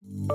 In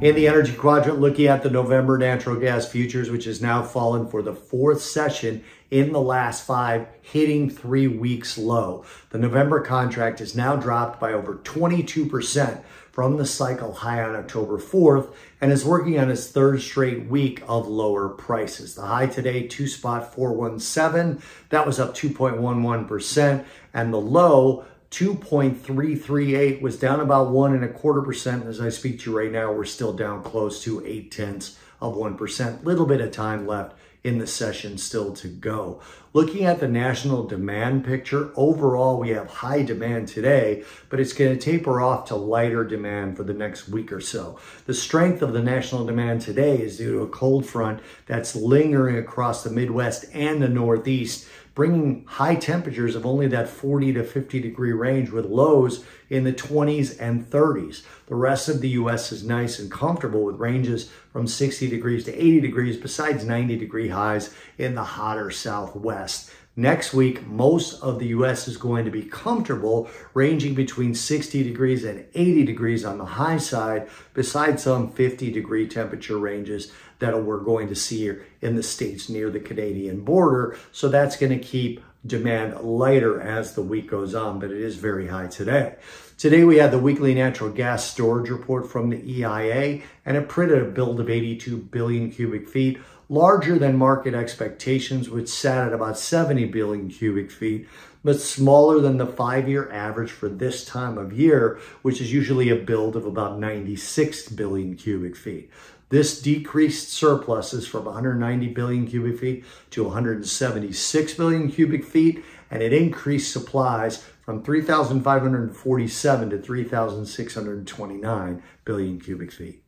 the energy quadrant, looking at the November natural gas futures, which has now fallen for the fourth session in the last 5, hitting 3 weeks low. The November contract is now dropped by over 22% from the cycle high on October 4th and is working on its third straight week of lower prices. The high today, 2.417, that was up 2.11%, and the low, 2.338, was down about 1.25%. As I speak to you right now, we're still down close to 0.8%. Little bit of time left in the session still to go. Looking at the national demand picture, overall we have high demand today, but it's going to taper off to lighter demand for the next week or so. The strength of the national demand today is due to a cold front that's lingering across the Midwest and the Northeast, bringing high temperatures of only that 40 to 50 degree range with lows in the 20s and 30s. The rest of the U.S. is nice and comfortable with ranges from 60 degrees to 80 degrees, besides 90 degree highs in the hotter Southwest. Next week, most of the U.S. is going to be comfortable, ranging between 60 degrees and 80 degrees on the high side, besides some 50 degree temperature ranges that we're going to see here in the states near the Canadian border. So that's going to keep demand lighter as the week goes on, but it is very high today. Today we had the weekly natural gas storage report from the EIA, and it printed a build of 82 billion cubic feet, larger than market expectations, which sat at about 70 billion cubic feet, but smaller than the 5-year average for this time of year, which is usually a build of about 96 billion cubic feet. This decreased surpluses from 190 billion cubic feet to 176 billion cubic feet, and it increased supplies from 3,547 to 3,629 billion cubic feet.